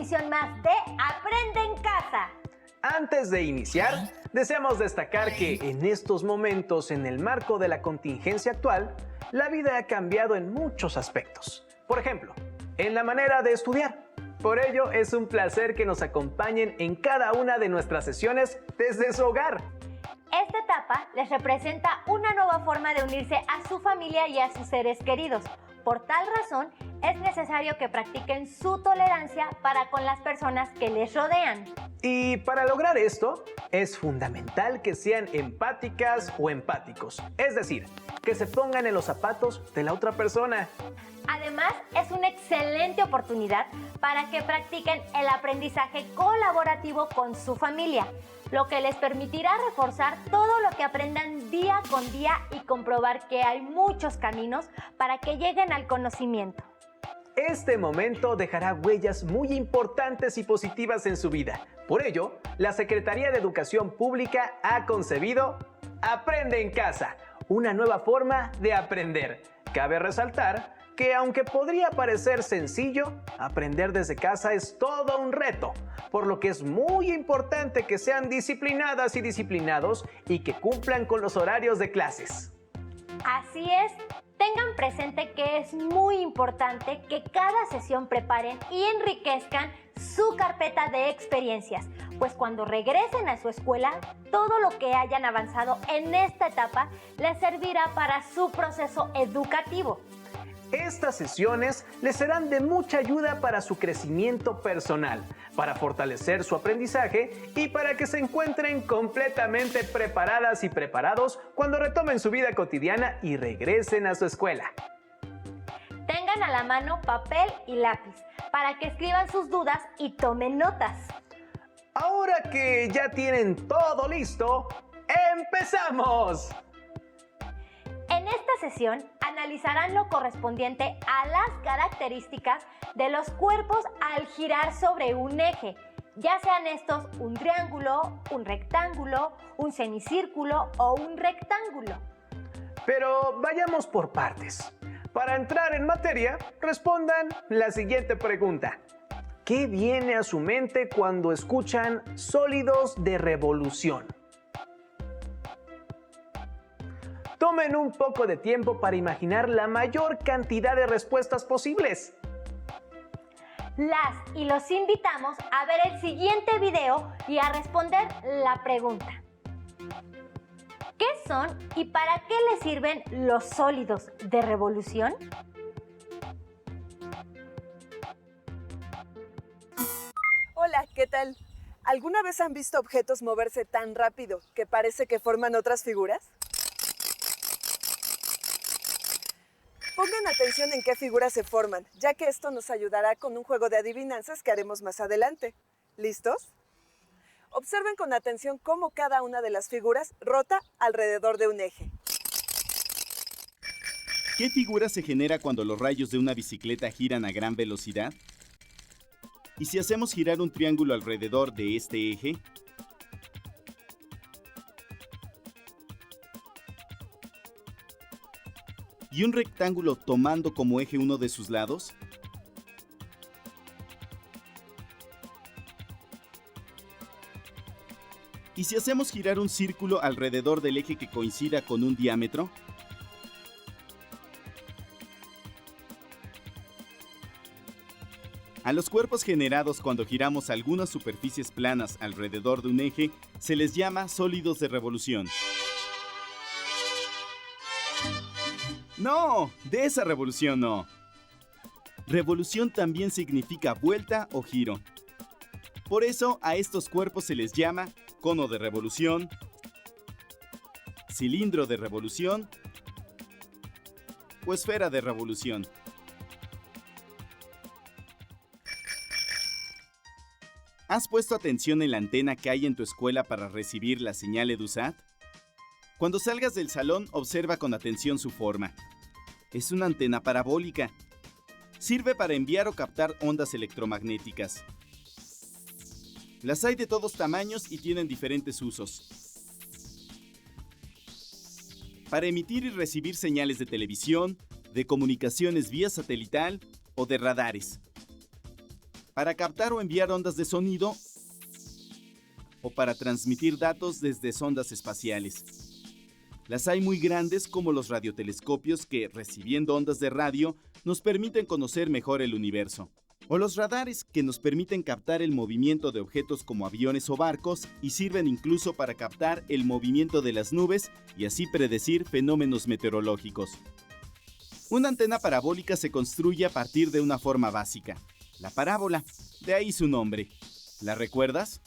emisión más de Aprende en Casa. Antes de iniciar, deseamos destacar que en estos momentos, en el marco de la contingencia actual, la vida ha cambiado en muchos aspectos. Por ejemplo, en la manera de estudiar. Por ello, es un placer que nos acompañen en cada una de nuestras sesiones desde su hogar. Esta etapa les representa una nueva forma de unirse a su familia y a sus seres queridos. Por tal razón, es necesario que practiquen su tolerancia para con las personas que les rodean. Y para lograr esto, es fundamental que sean empáticas o empáticos. Es decir, que se pongan en los zapatos de la otra persona. Además, es una excelente oportunidad para que practiquen el aprendizaje colaborativo con su familia, lo que les permitirá reforzar todo lo que aprendan día con día y comprobar que hay muchos caminos para que lleguen al conocimiento. Este momento dejará huellas muy importantes y positivas en su vida. Por ello, la Secretaría de Educación Pública ha concebido Aprende en Casa, una nueva forma de aprender. Cabe resaltar que aunque podría parecer sencillo, aprender desde casa es todo un reto, por lo que es muy importante que sean disciplinadas y disciplinados y que cumplan con los horarios de clases. Así es, tengan presente que es muy importante que cada sesión preparen y enriquezcan su carpeta de experiencias, pues cuando regresen a su escuela, todo lo que hayan avanzado en esta etapa les servirá para su proceso educativo. Estas sesiones les serán de mucha ayuda para su crecimiento personal, para fortalecer su aprendizaje y para que se encuentren completamente preparadas y preparados cuando retomen su vida cotidiana y regresen a su escuela. Tengan a la mano papel y lápiz para que escriban sus dudas y tomen notas. Ahora que ya tienen todo listo, ¡empezamos! En esta sesión analizarán lo correspondiente a las características de los cuerpos al girar sobre un eje, ya sean estos un triángulo, un rectángulo, un semicírculo o un rectángulo. Pero vayamos por partes. Para entrar en materia, respondan la siguiente pregunta. ¿Qué viene a su mente cuando escuchan sólidos de revolución? Tomen un poco de tiempo para imaginar la mayor cantidad de respuestas posibles. Las y los invitamos a ver el siguiente video y a responder la pregunta. ¿Qué son y para qué les sirven los sólidos de revolución? Hola, ¿qué tal? ¿Alguna vez han visto objetos moverse tan rápido que parece que forman otras figuras? Pongan atención en qué figuras se forman, ya que esto nos ayudará con un juego de adivinanzas que haremos más adelante. ¿Listos? Observen con atención cómo cada una de las figuras rota alrededor de un eje. ¿Qué figura se genera cuando los rayos de una bicicleta giran a gran velocidad? ¿Y si hacemos girar un triángulo alrededor de este eje? ¿Y un rectángulo tomando como eje uno de sus lados? ¿Y si hacemos girar un círculo alrededor del eje que coincida con un diámetro? A los cuerpos generados cuando giramos algunas superficies planas alrededor de un eje se les llama sólidos de revolución. ¡No! De esa revolución no. Revolución también significa vuelta o giro. Por eso a estos cuerpos se les llama cono de revolución, cilindro de revolución o esfera de revolución. ¿Has puesto atención en la antena que hay en tu escuela para recibir la señal EduSat? Cuando salgas del salón, observa con atención su forma. Es una antena parabólica. Sirve para enviar o captar ondas electromagnéticas. Las hay de todos tamaños y tienen diferentes usos. Para emitir y recibir señales de televisión, de comunicaciones vía satelital o de radares. para captar o enviar ondas de sonido o para transmitir datos desde sondas espaciales. Las hay muy grandes como los radiotelescopios que, recibiendo ondas de radio, nos permiten conocer mejor el universo. O los radares que nos permiten captar el movimiento de objetos como aviones o barcos y sirven incluso para captar el movimiento de las nubes y así predecir fenómenos meteorológicos. Una antena parabólica se construye a partir de una forma básica, la parábola, de ahí su nombre. ¿La recuerdas?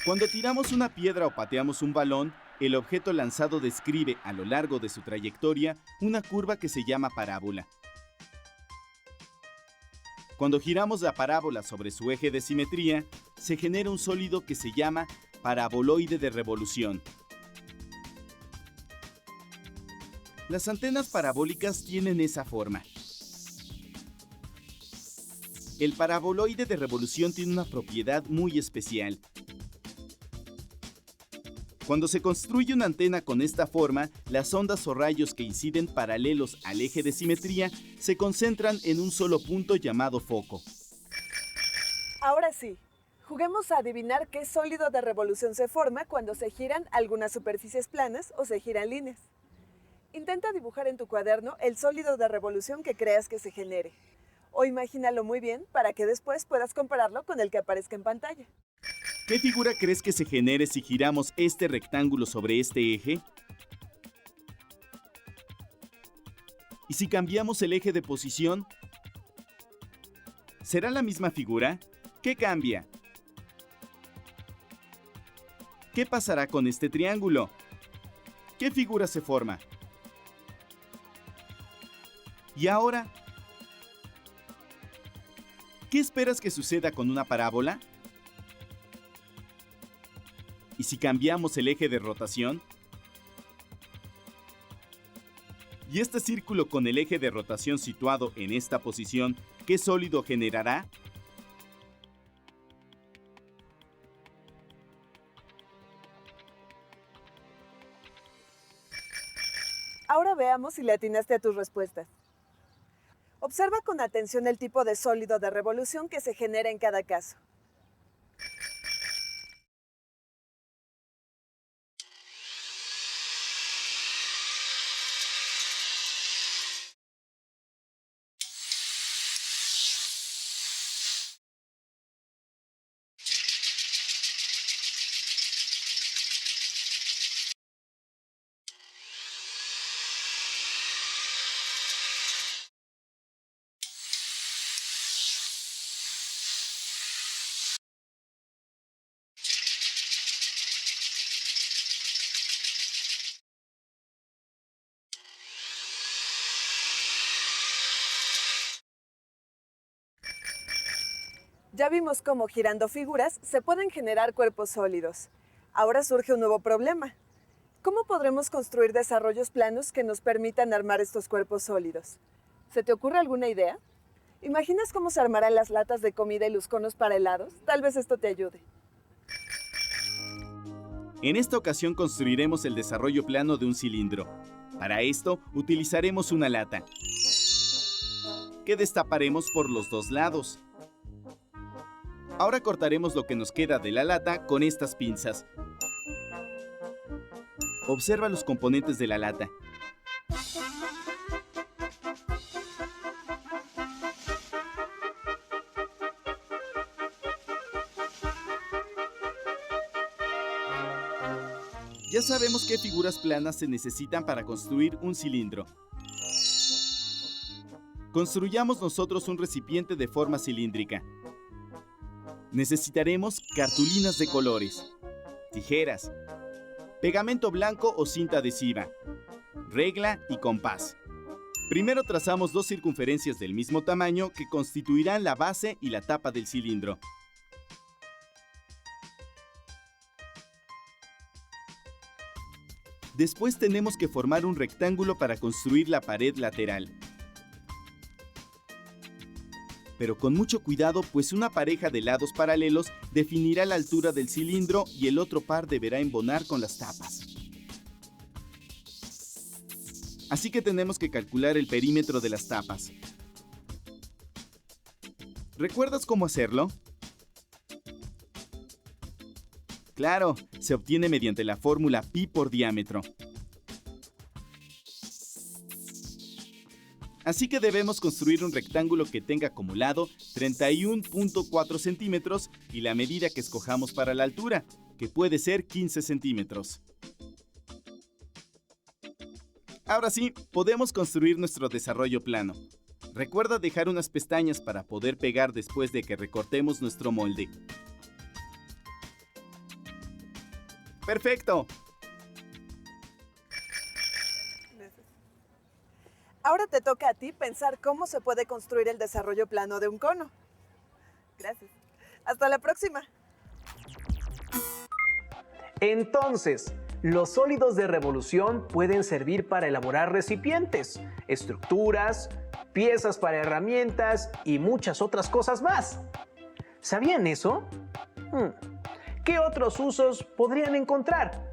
Cuando tiramos una piedra o pateamos un balón, el objeto lanzado describe a lo largo de su trayectoria una curva que se llama parábola. Cuando giramos la parábola sobre su eje de simetría, se genera un sólido que se llama paraboloide de revolución. Las antenas parabólicas tienen esa forma. El paraboloide de revolución tiene una propiedad muy especial. Cuando se construye una antena con esta forma, las ondas o rayos que inciden paralelos al eje de simetría se concentran en un solo punto llamado foco. Ahora sí, juguemos a adivinar qué sólido de revolución se forma cuando se giran algunas superficies planas o se giran líneas. Intenta dibujar en tu cuaderno el sólido de revolución que creas que se genere. O imagínalo muy bien para que después puedas compararlo con el que aparezca en pantalla. ¿Qué figura crees que se genere si giramos este rectángulo sobre este eje? ¿Y si cambiamos el eje de posición? ¿Será la misma figura? ¿Qué cambia? ¿Qué pasará con este triángulo? ¿Qué figura se forma? ¿Y ahora? ¿Qué esperas que suceda con una parábola? ¿Y si cambiamos el eje de rotación? ¿Y este círculo con el eje de rotación situado en esta posición, qué sólido generará? Ahora veamos si le atinaste a tus respuestas. Observa con atención el tipo de sólido de revolución que se genera en cada caso. Ya vimos cómo girando figuras se pueden generar cuerpos sólidos. Ahora surge un nuevo problema. ¿Cómo podremos construir desarrollos planos que nos permitan armar estos cuerpos sólidos? ¿Se te ocurre alguna idea? ¿Imaginas cómo se armarán las latas de comida y los conos para helados? Tal vez esto te ayude. En esta ocasión construiremos el desarrollo plano de un cilindro. Para esto utilizaremos una lata, que destaparemos por los dos lados. Ahora cortaremos lo que nos queda de la lata con estas pinzas. Observa los componentes de la lata. Ya sabemos qué figuras planas se necesitan para construir un cilindro. Construyamos nosotros un recipiente de forma cilíndrica. Necesitaremos cartulinas de colores, tijeras, pegamento blanco o cinta adhesiva, regla y compás. Primero trazamos dos circunferencias del mismo tamaño que constituirán la base y la tapa del cilindro. Después tenemos que formar un rectángulo para construir la pared lateral. Pero con mucho cuidado, pues una pareja de lados paralelos definirá la altura del cilindro y el otro par deberá embonar con las tapas. Así que tenemos que calcular el perímetro de las tapas. ¿Recuerdas cómo hacerlo? Claro, se obtiene mediante la fórmula pi por diámetro. Así que debemos construir un rectángulo que tenga como lado 31.4 centímetros y la medida que escojamos para la altura, que puede ser 15 centímetros. Ahora sí, podemos construir nuestro desarrollo plano. Recuerda dejar unas pestañas para poder pegar después de que recortemos nuestro molde. ¡Perfecto! Ahora te toca a ti pensar cómo se puede construir el desarrollo plano de un cono. Gracias. Hasta la próxima. Entonces, los sólidos de revolución pueden servir para elaborar recipientes, estructuras, piezas para herramientas y muchas otras cosas más. ¿Sabían eso? ¿Qué otros usos podrían encontrar?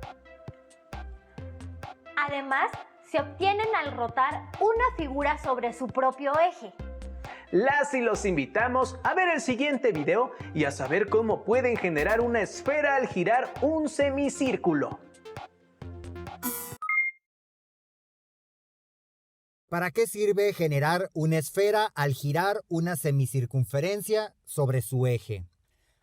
Además, se obtienen al rotar una figura sobre su propio eje. Las y los invitamos a ver el siguiente video y a saber cómo pueden generar una esfera al girar un semicírculo. ¿Para qué sirve generar una esfera al girar una semicircunferencia sobre su eje?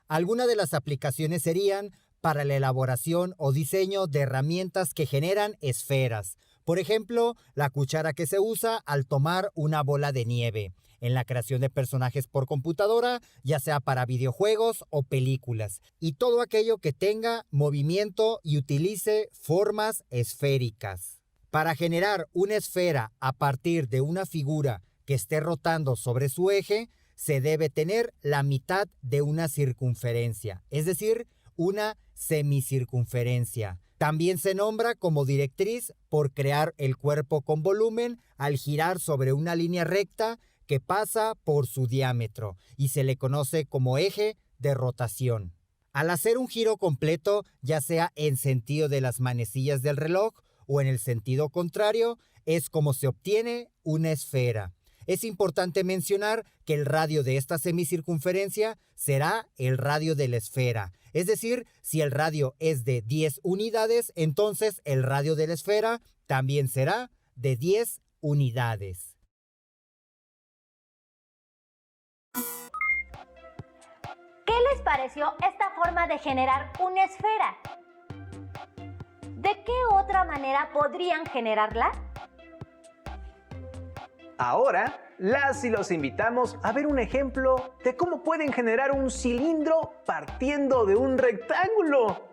Algunas de las aplicaciones serían para la elaboración o diseño de herramientas que generan esferas. Por ejemplo, la cuchara que se usa al tomar una bola de nieve, en la creación de personajes por computadora, ya sea para videojuegos o películas, y todo aquello que tenga movimiento y utilice formas esféricas. Para generar una esfera a partir de una figura que esté rotando sobre su eje, se debe tener la mitad de una circunferencia, es decir, una semicircunferencia. También se nombra como directriz por crear el cuerpo con volumen al girar sobre una línea recta que pasa por su diámetro y se le conoce como eje de rotación. Al hacer un giro completo, ya sea en sentido de las manecillas del reloj o en el sentido contrario, es como se obtiene una esfera. Es importante mencionar que el radio de esta semicircunferencia será el radio de la esfera. Es decir, si el radio es de 10 unidades, entonces el radio de la esfera también será de 10 unidades. ¿Qué les pareció esta forma de generar una esfera? ¿De qué otra manera podrían generarla? Ahora, las y los invitamos a ver un ejemplo de cómo pueden generar un cilindro partiendo de un rectángulo.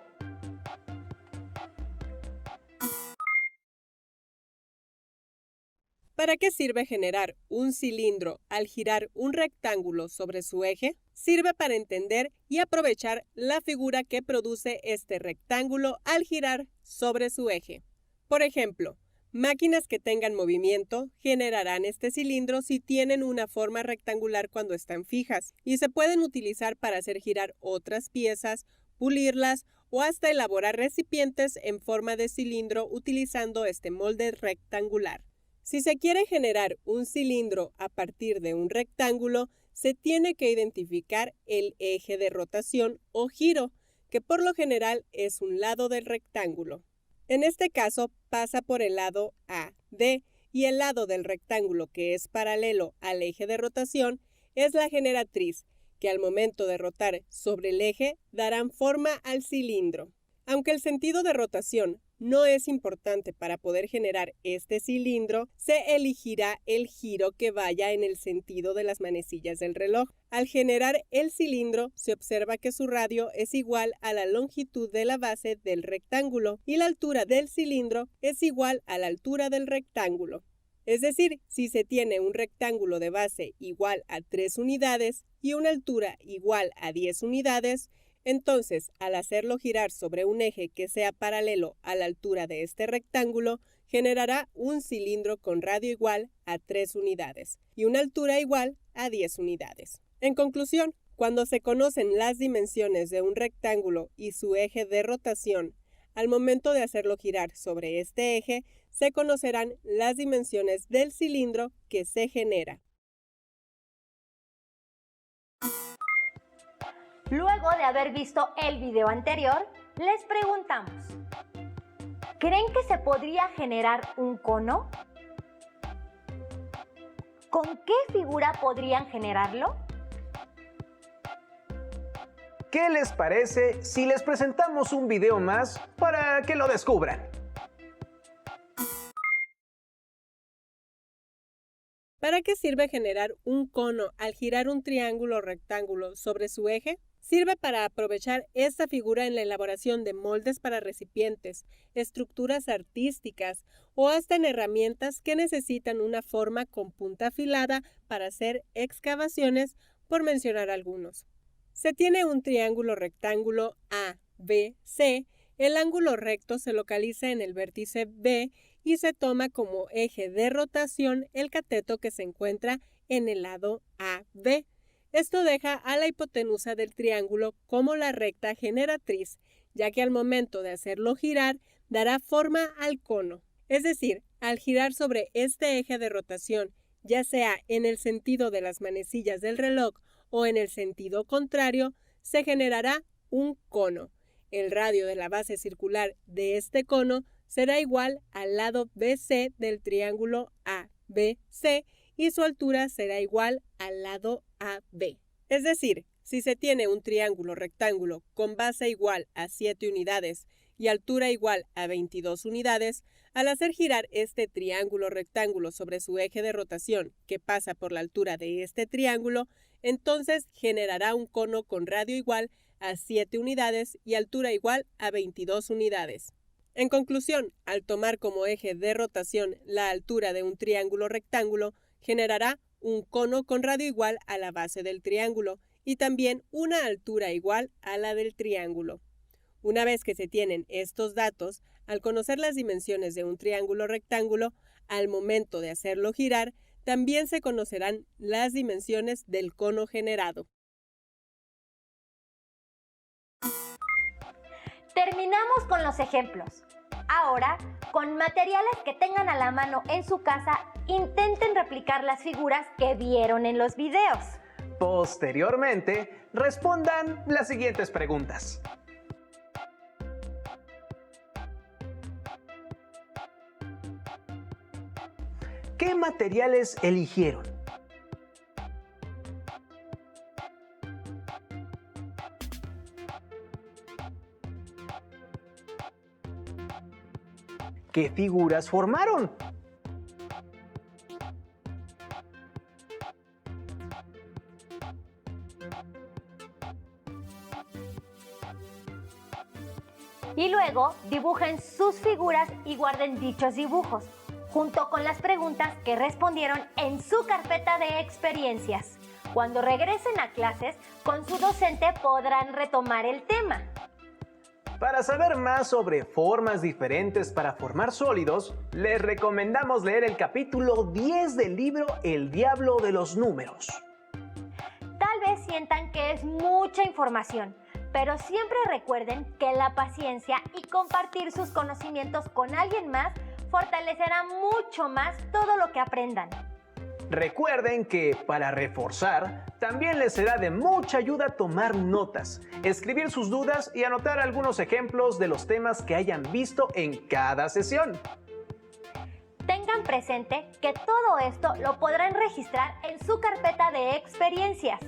¿Para qué sirve generar un cilindro al girar un rectángulo sobre su eje? Sirve para entender y aprovechar la figura que produce este rectángulo al girar sobre su eje. Por ejemplo, máquinas que tengan movimiento generarán este cilindro si tienen una forma rectangular cuando están fijas y se pueden utilizar para hacer girar otras piezas, pulirlas o hasta elaborar recipientes en forma de cilindro utilizando este molde rectangular. Si se quiere generar un cilindro a partir de un rectángulo, se tiene que identificar el eje de rotación o giro, que por lo general es un lado del rectángulo. En este caso pasa por el lado AD y el lado del rectángulo que es paralelo al eje de rotación es la generatriz, que al momento de rotar sobre el eje darán forma al cilindro. Aunque el sentido de rotación no es importante para poder generar este cilindro, se elegirá el giro que vaya en el sentido de las manecillas del reloj. Al generar el cilindro, se observa que su radio es igual a la longitud de la base del rectángulo y la altura del cilindro es igual a la altura del rectángulo. Es decir, si se tiene un rectángulo de base igual a 3 unidades y una altura igual a 10 unidades, entonces, al hacerlo girar sobre un eje que sea paralelo a la altura de este rectángulo, generará un cilindro con radio igual a 3 unidades y una altura igual a 10 unidades. En conclusión, cuando se conocen las dimensiones de un rectángulo y su eje de rotación, al momento de hacerlo girar sobre este eje, se conocerán las dimensiones del cilindro que se genera. Luego de haber visto el video anterior, les preguntamos, ¿creen que se podría generar un cono? ¿Con qué figura podrían generarlo? ¿Qué les parece si les presentamos un video más para que lo descubran? ¿Para qué sirve generar un cono al girar un triángulo o rectángulo sobre su eje? Sirve para aprovechar esta figura en la elaboración de moldes para recipientes, estructuras artísticas o hasta en herramientas que necesitan una forma con punta afilada para hacer excavaciones, por mencionar algunos. Se tiene un triángulo rectángulo ABC, el ángulo recto se localiza en el vértice B y se toma como eje de rotación el cateto que se encuentra en el lado AB. Esto deja a la hipotenusa del triángulo como la recta generatriz, ya que al momento de hacerlo girar, dará forma al cono. Es decir, al girar sobre este eje de rotación, ya sea en el sentido de las manecillas del reloj o en el sentido contrario, se generará un cono. El radio de la base circular de este cono será igual al lado BC del triángulo ABC y su altura será igual al lado AB. Es decir, si se tiene un triángulo rectángulo con base igual a 7 unidades y altura igual a 22 unidades, al hacer girar este triángulo rectángulo sobre su eje de rotación que pasa por la altura de este triángulo, entonces generará un cono con radio igual a 7 unidades y altura igual a 22 unidades. En conclusión, al tomar como eje de rotación la altura de un triángulo rectángulo, generará un cono con radio igual a la base del triángulo y también una altura igual a la del triángulo. Una vez que se tienen estos datos, al conocer las dimensiones de un triángulo rectángulo, al momento de hacerlo girar, también se conocerán las dimensiones del cono generado. Terminamos con los ejemplos. Ahora, con materiales que tengan a la mano en su casa, intenten replicar las figuras que vieron en los videos. Posteriormente, respondan las siguientes preguntas. ¿Qué materiales eligieron? ¿Qué figuras formaron? Y luego dibujen sus figuras y guarden dichos dibujos, junto con las preguntas que respondieron en su carpeta de experiencias. Cuando regresen a clases, con su docente podrán retomar el tema. Para saber más sobre formas diferentes para formar sólidos, les recomendamos leer el capítulo 10 del libro El Diablo de los Números. Tal vez sientan que es mucha información, pero siempre recuerden que la paciencia y compartir sus conocimientos con alguien más fortalecerá mucho más todo lo que aprendan. Recuerden que para reforzar, también les será de mucha ayuda tomar notas, escribir sus dudas y anotar algunos ejemplos de los temas que hayan visto en cada sesión. Tengan presente que todo esto lo podrán registrar en su carpeta de experiencias.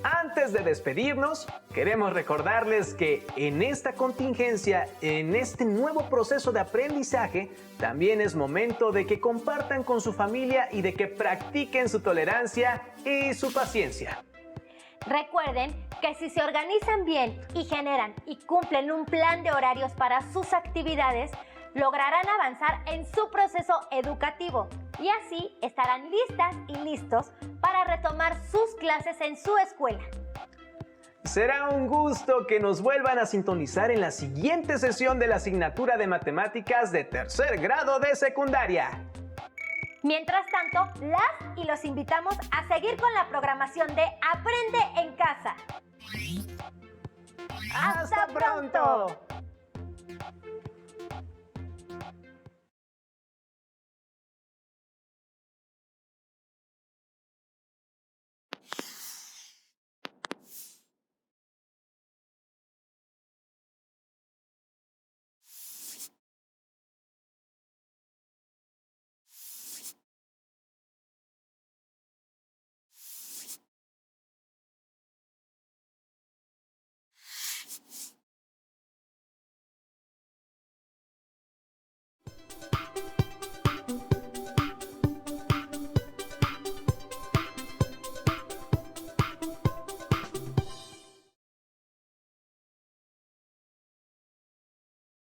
Antes de despedirnos, queremos recordarles que en esta contingencia, en este nuevo proceso de aprendizaje, también es momento de que compartan con su familia y de que practiquen su tolerancia y su paciencia. Recuerden que si se organizan bien y generan y cumplen un plan de horarios para sus actividades, lograrán avanzar en su proceso educativo y así estarán listas y listos para retomar sus clases en su escuela. Será un gusto que nos vuelvan a sintonizar en la siguiente sesión de la asignatura de matemáticas de tercer grado de secundaria. Mientras tanto, las y los invitamos a seguir con la programación de Aprende en Casa. ¡Hasta pronto!